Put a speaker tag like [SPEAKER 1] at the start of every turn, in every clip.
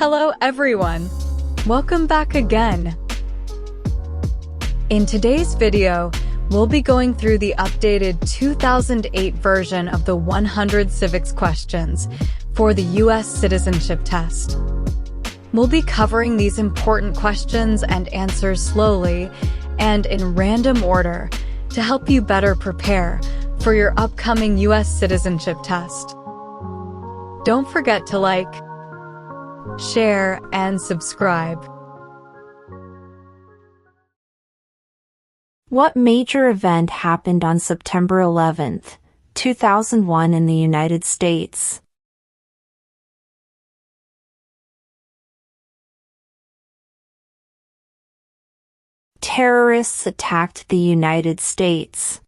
[SPEAKER 1] Hello everyone! Welcome back again! In today's video, we'll be going through the updated 2008 version of the 100 civics questions for the U.S. Citizenship Test. We'll be covering these important questions and answers slowly and in random order to help you better prepare for your upcoming U.S. Citizenship Test. Don't forget to like, share, and subscribe.
[SPEAKER 2] What major event happened on September 11, 2001 in the United States? Terrorists attacked the United States.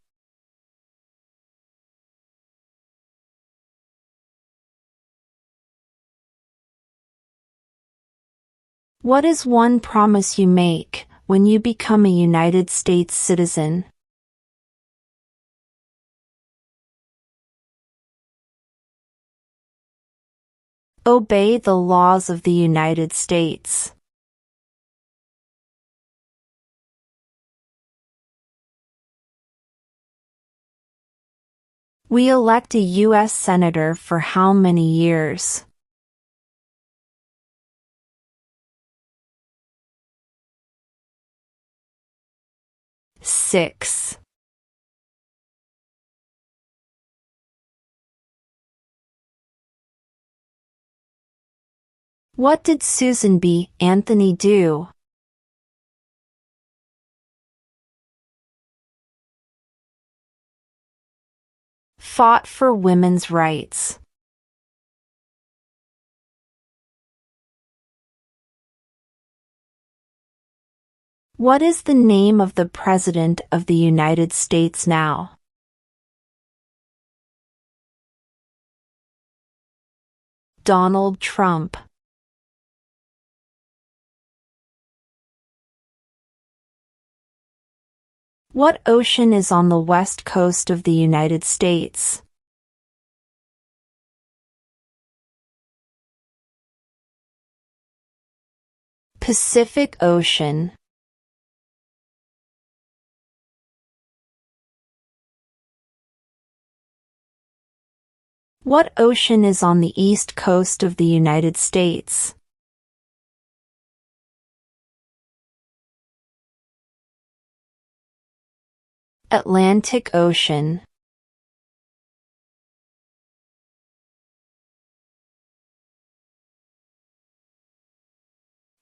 [SPEAKER 2] What is one promise you make when you become a United States citizen? Obey the laws of the United States. We elect a U.S. Senator for how many years? 6. What did Susan B. Anthony do? Fought for women's rights. What is the name of the President of the United States now? Donald Trump. What ocean is on the west coast of the United States? Pacific Ocean. What ocean is on the east coast of the United States? Atlantic Ocean.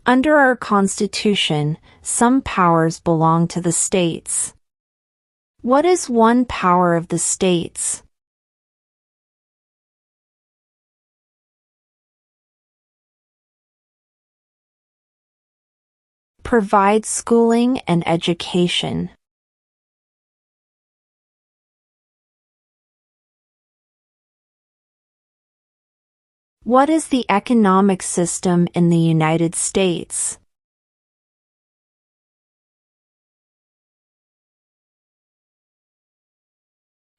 [SPEAKER 2] Under our Constitution, some powers belong to the states. What is one power of the states? Provide schooling and education. What is the economic system in the United States?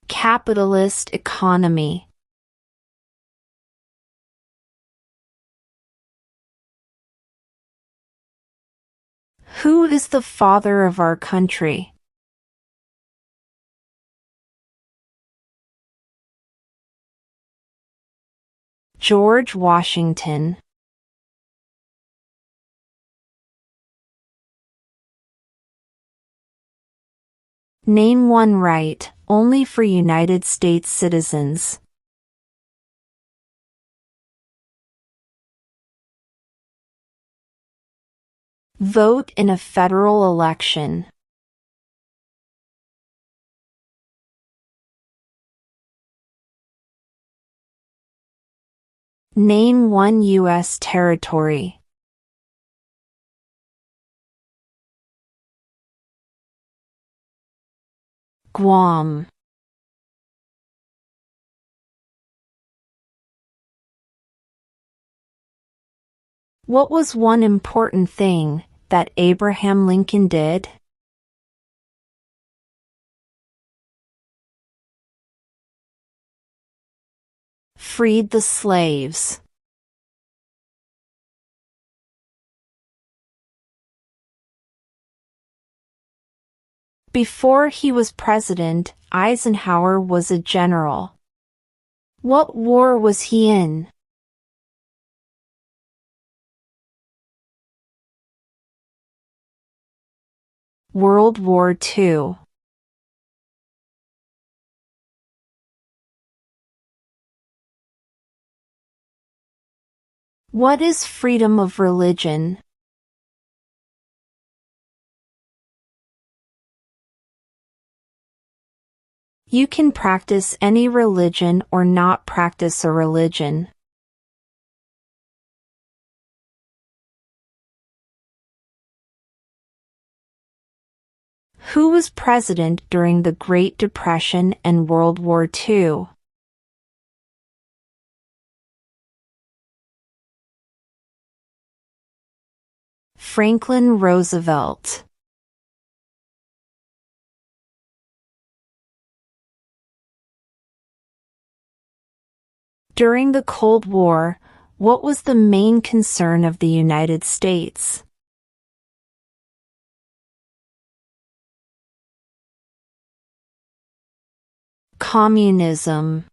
[SPEAKER 2] Capitalist economy. Who is the father of our country? George Washington. Name one right only for United States citizens. Vote in a federal election. Name one U.S. territory. Guam. What was one important thing that Abraham Lincoln did? Freed the slaves. Before he was president, Eisenhower was a general. What war was he in? World War II. What is freedom of religion? You can practice any religion or not practice a religion. Who was president during the Great Depression and World War II? Franklin Roosevelt. During the Cold War, what was the main concern of the United States? Communism.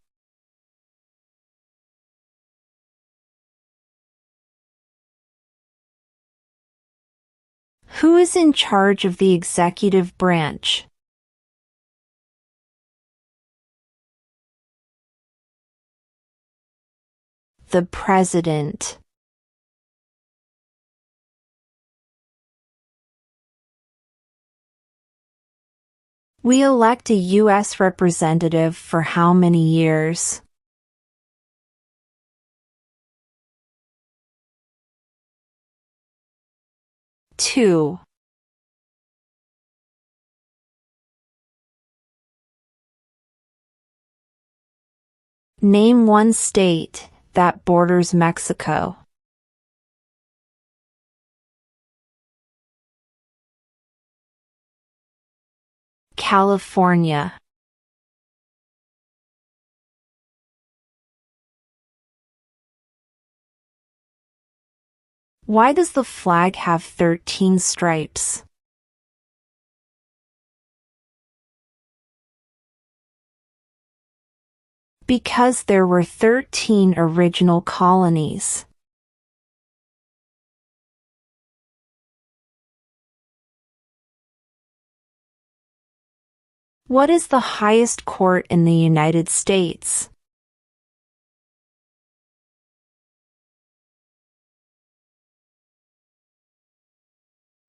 [SPEAKER 2] Who is in charge of the executive branch? The President. We elect a U.S. representative for how many years? Two. Name one state that borders Mexico. California. Why does the flag have 13 stripes? Because there were 13 original colonies. What is the highest court in the United States?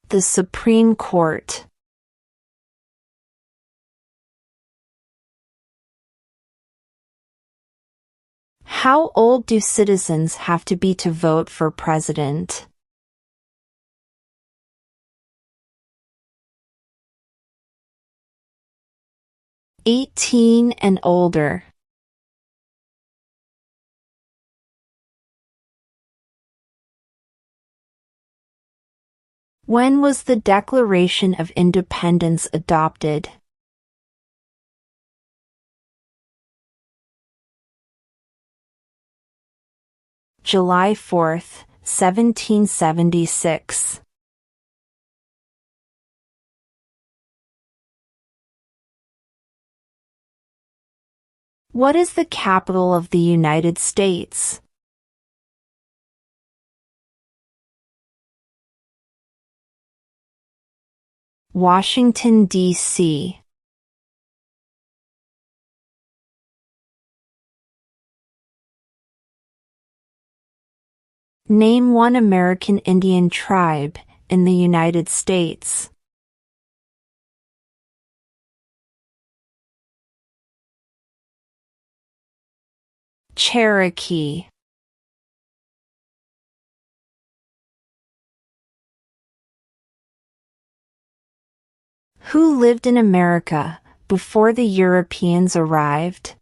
[SPEAKER 2] The Supreme Court. How old do citizens have to be to vote for president? "18 and older." When was the Declaration of Independence adopted? July 4th, 1776. What is the capital of the United States? Washington, D.C. Name one American Indian tribe in the United States. Cherokee. Who lived in America before the Europeans arrived?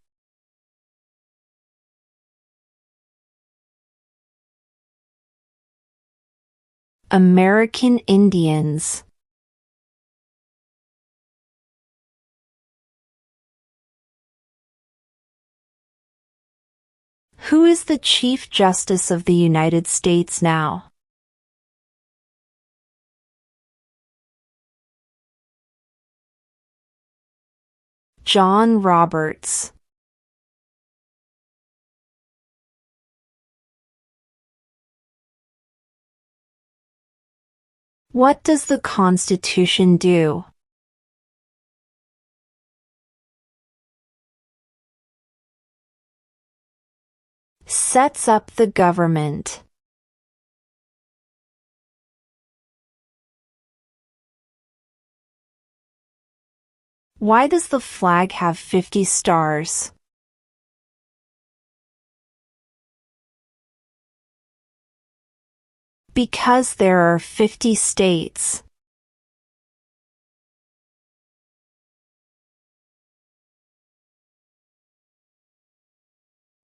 [SPEAKER 2] American Indians. Who is the Chief Justice of the United States now? John Roberts. What does the Constitution do? Sets up the government. Why does the flag have 50 stars? Because there are 50 states.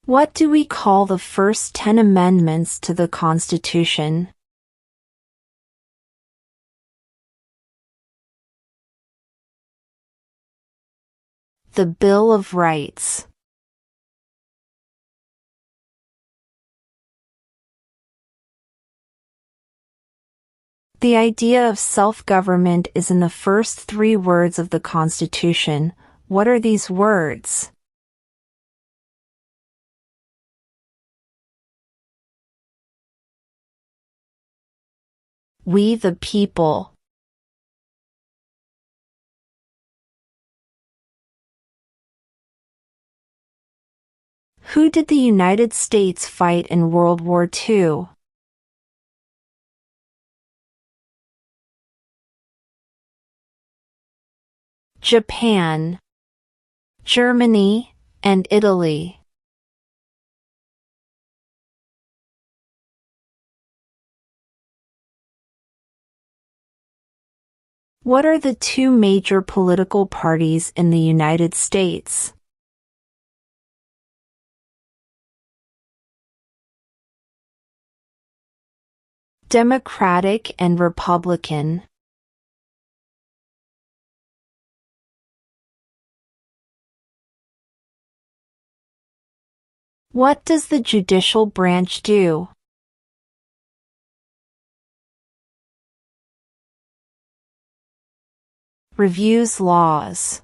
[SPEAKER 2] What do we call the first 10 amendments to the Constitution? The Bill of Rights. The idea of self-government is in the first 3 words of the Constitution. What are these words? We the people. Who did the United States fight in World War II? Japan, Germany, and Italy. What are the 2 major political parties in the United States? Democratic and Republican. What does the judicial branch do? Reviews laws.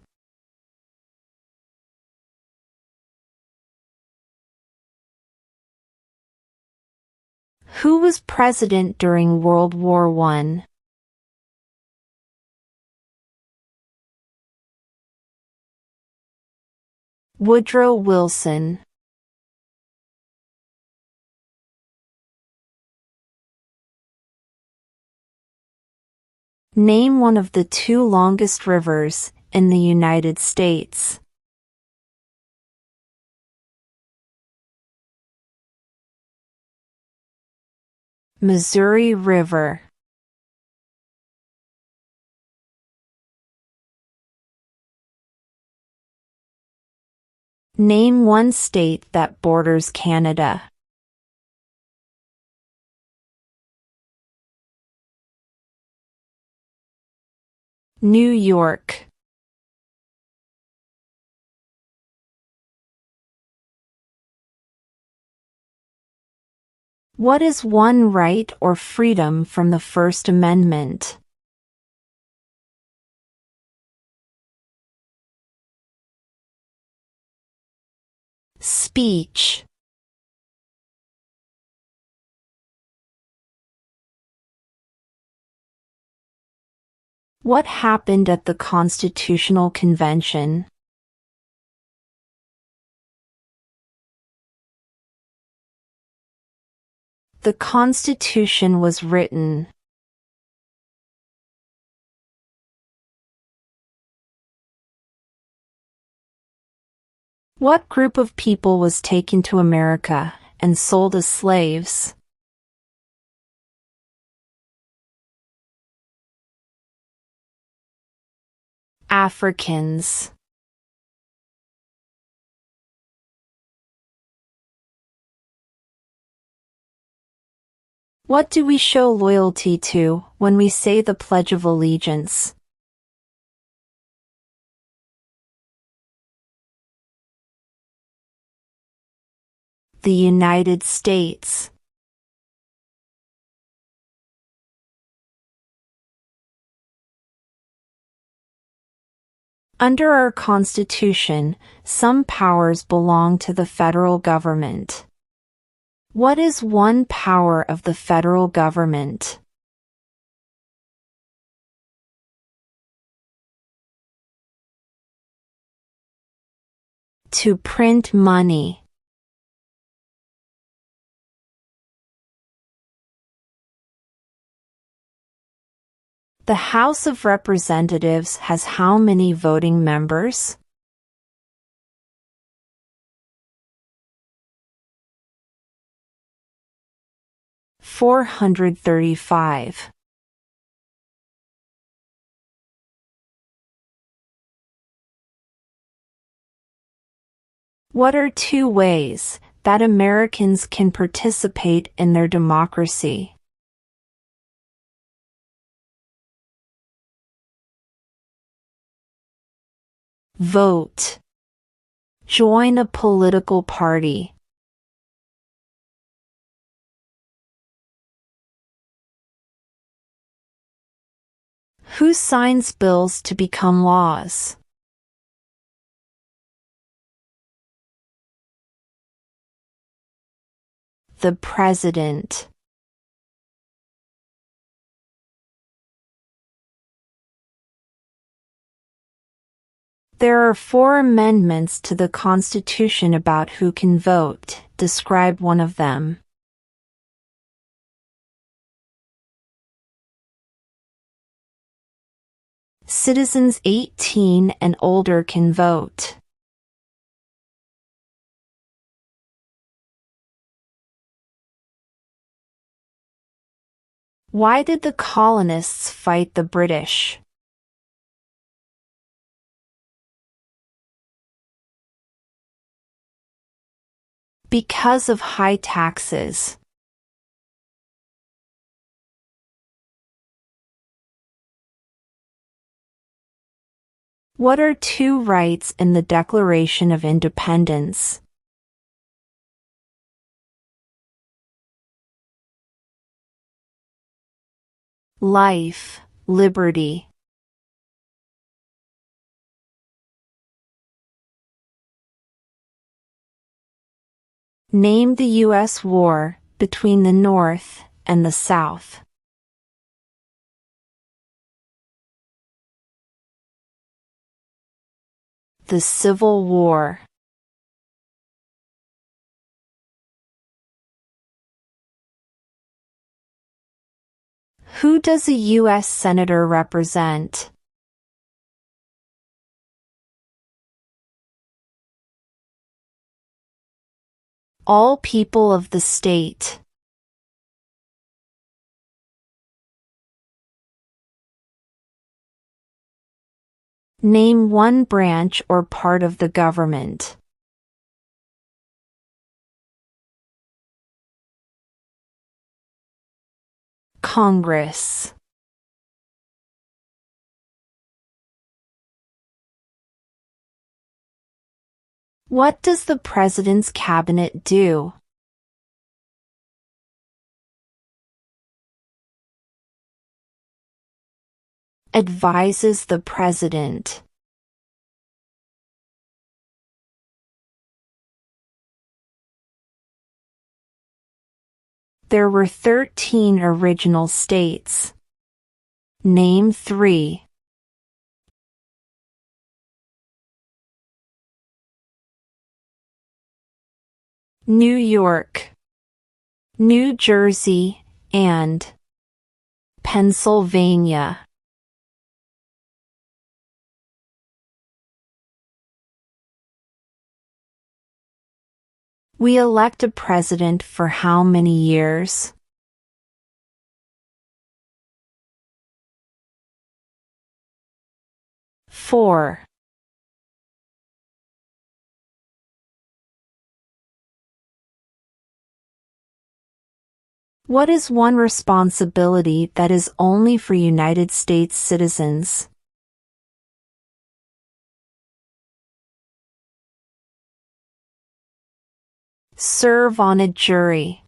[SPEAKER 2] Who was president during World War I? Woodrow Wilson. Name one of the 2 longest rivers in the United States. Missouri River. Name one state that borders Canada. New York. What is one right or freedom from the First Amendment? Speech. What happened at the Constitutional Convention? The Constitution was written. What group of people was taken to America and sold as slaves? Africans. What do we show loyalty to when we say the Pledge of Allegiance? The United States. Under our Constitution, some powers belong to the federal government. What is one power of the federal government? To print money. The House of Representatives has how many voting members? $435. What are two ways that Americans can participate in their democracy? Vote. Join a political party. Who signs bills to become laws? The President. There are 4 amendments to the Constitution about who can vote. Describe one of them. Citizens 18 and older can vote. Why did the colonists fight the British? Because of high taxes. What are 2 rights in the Declaration of Independence? Life, liberty. Name the U.S. war between the North and the South. The Civil War. Who does a U.S. Senator represent? All people of the state. Name one branch or part of the government. Congress. What does the President's cabinet do? Advises the President. There were 13 original states. Name 3. New York, New Jersey, and Pennsylvania. We elect a president for how many years? 4. What is one responsibility that is only for United States citizens? Serve on a jury.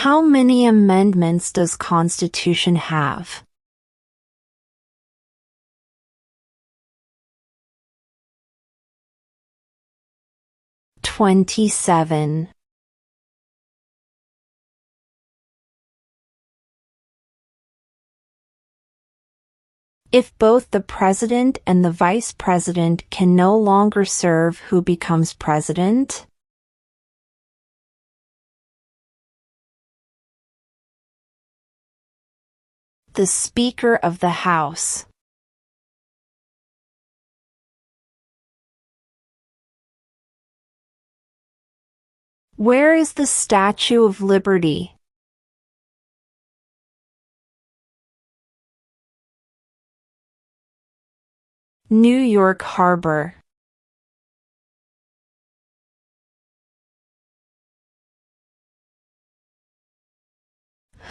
[SPEAKER 2] How many amendments does Constitution have? "27. If both the president and the vice president can no longer serve, who becomes president? The Speaker of the House. Where is the Statue of Liberty? New York Harbor.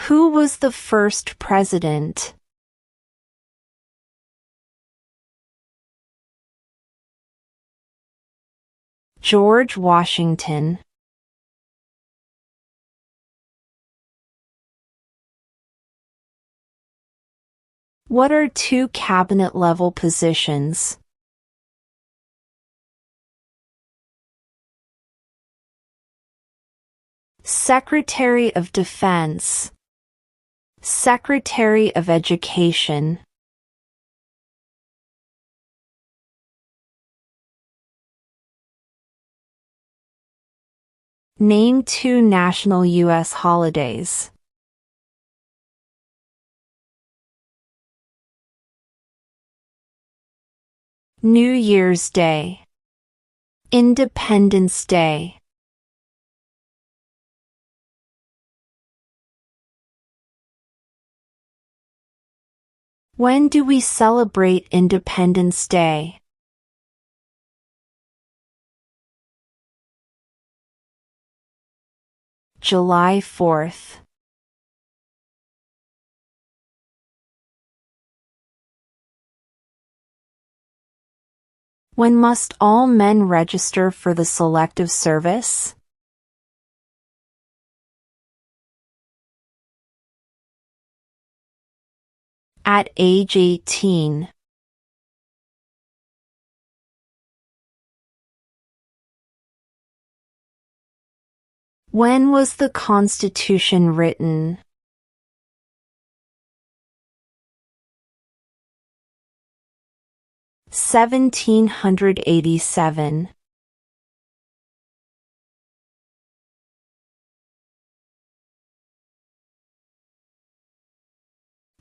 [SPEAKER 2] Who was the first president? George Washington. What are two cabinet-level positions? Secretary of Defense. Secretary of Education. Name two national U.S. holidays. New Year's Day. Independence Day. When do we celebrate Independence Day? July 4th. When must all men register for the Selective Service? At age 18. When was the Constitution written? (1787).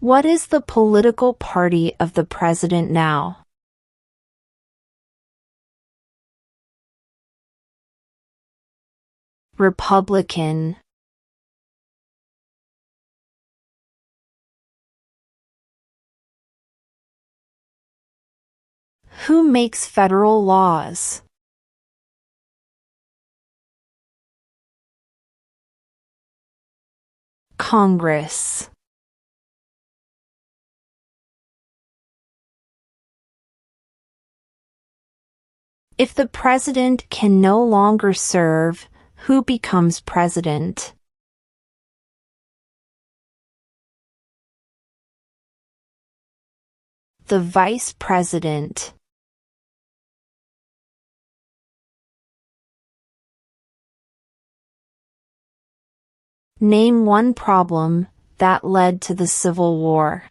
[SPEAKER 2] What is the political party of the president now? Republican. Who makes federal laws? Congress. If the president can no longer serve, who becomes president? The vice president. Name one problem that led to the Civil War.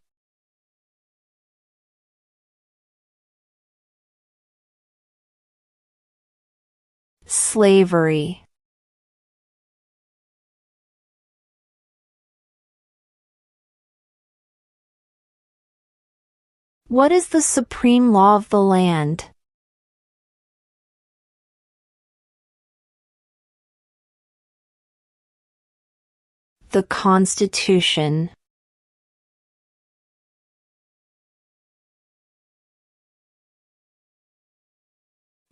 [SPEAKER 2] Slavery. What is the supreme law of the land? The Constitution.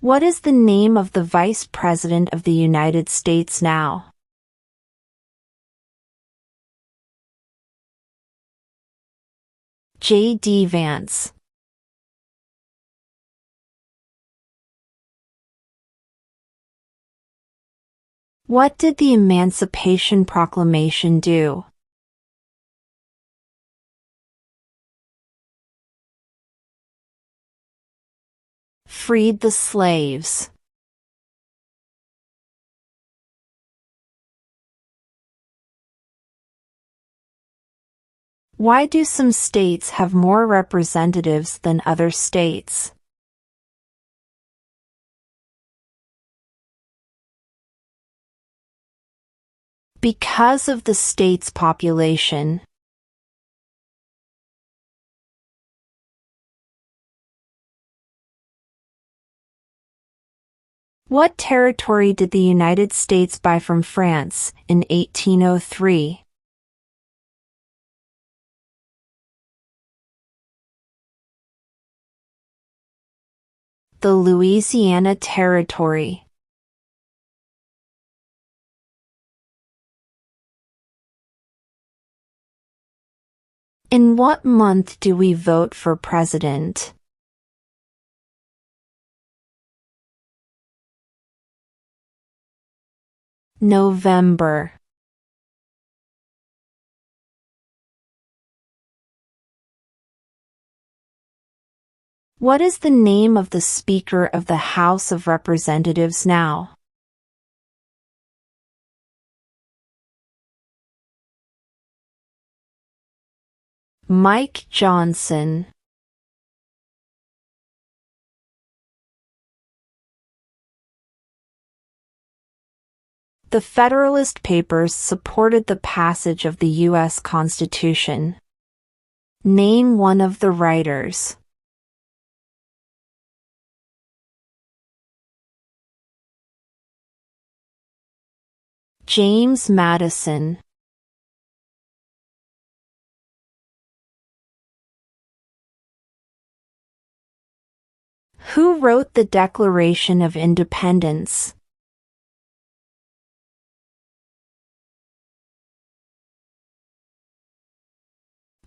[SPEAKER 2] What is the name of the Vice President of the United States now? J.D. Vance. What did the Emancipation Proclamation do? Freed the slaves. Why do some states have more representatives than other states? Because of the state's population. What territory did the United States buy from France in 1803? The Louisiana Territory. In what month do we vote for president? November. What is the name of the Speaker of the House of Representatives now? Mike Johnson. The Federalist Papers supported the passage of the U.S. Constitution. Name one of the writers. James Madison. Who wrote the Declaration of Independence?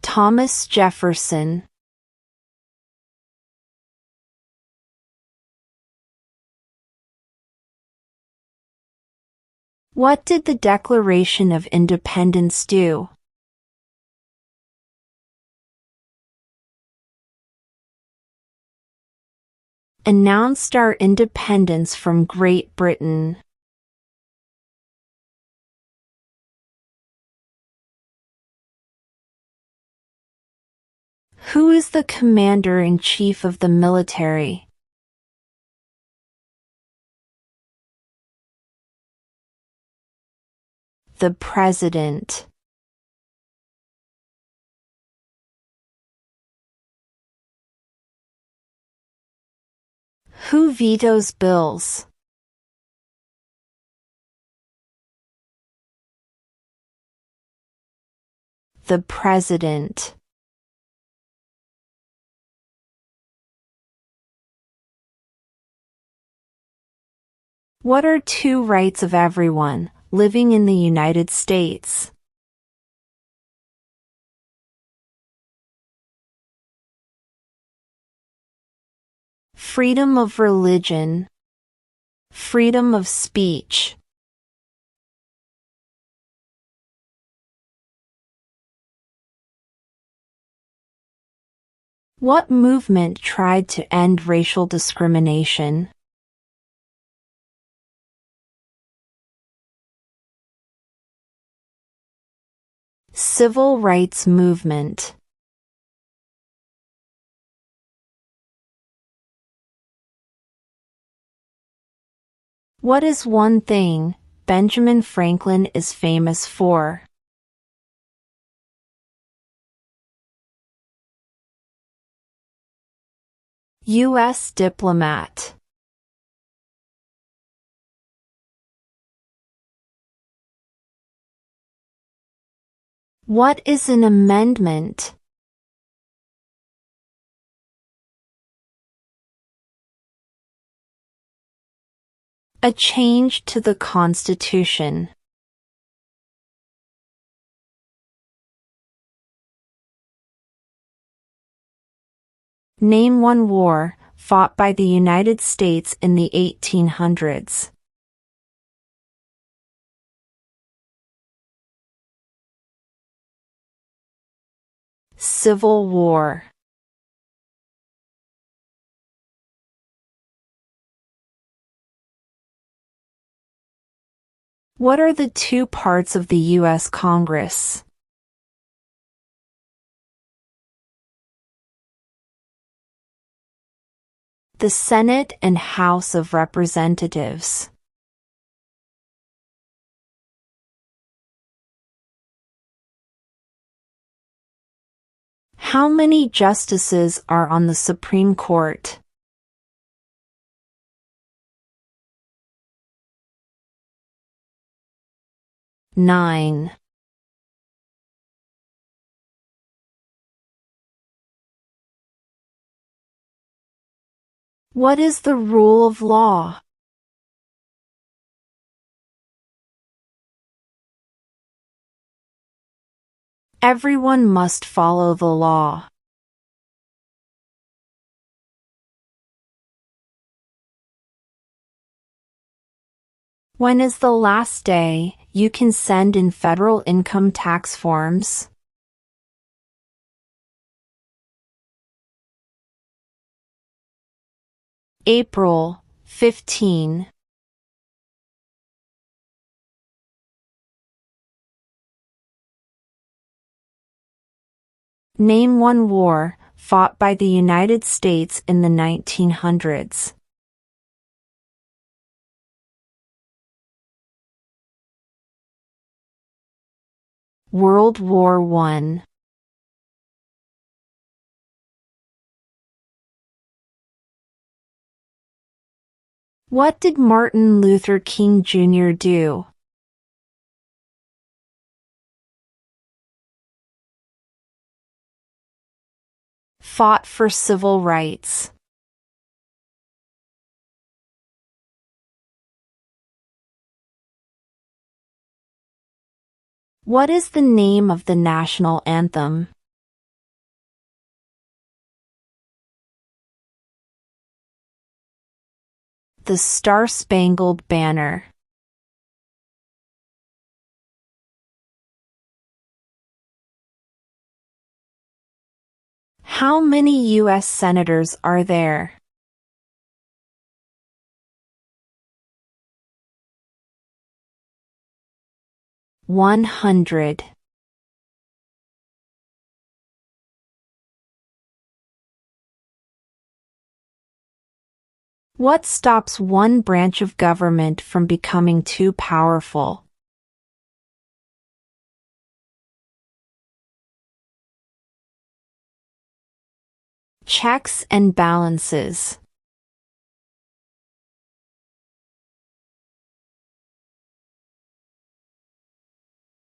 [SPEAKER 2] Thomas Jefferson. What did the Declaration of Independence do? Announced our independence from Great Britain. Who is the Commander-in-Chief of the military? The President. Who vetoes bills? The President. What are two rights of everyone living in the United States? Freedom of religion. Freedom of speech. What movement tried to end racial discrimination? Civil rights movement. What is one thing Benjamin Franklin is famous for? U.S. diplomat. What is an amendment? A change to the Constitution. Name one war fought by the United States in the 1800s. Civil War. What are the two parts of the U.S. Congress? The Senate and House of Representatives. How many justices are on the Supreme Court? 9. What is the rule of law? Everyone must follow the law. When is the last day you can send in federal income tax forms? April 15. Name one war fought by the United States in the 1900s. World War I. What did Martin Luther King Jr. do? Fought for civil rights. What is the name of the national anthem? The Star-Spangled Banner. How many U.S. senators are there? $100. What stops one branch of government from becoming too powerful? Checks and balances.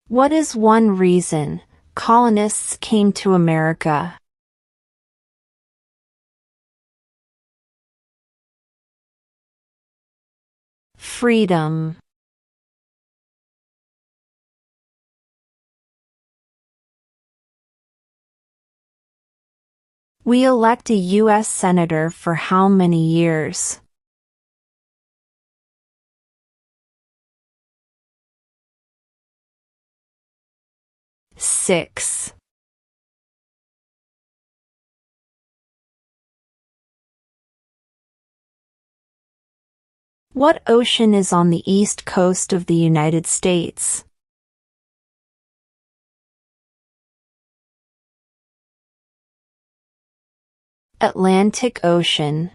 [SPEAKER 2] What is one reason colonists came to America? Freedom. We elect a U.S. Senator for how many years? Six. What ocean is on the east coast of the United States? Atlantic Ocean.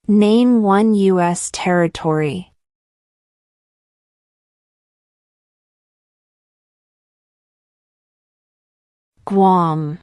[SPEAKER 2] Name one U.S. territory. Guam.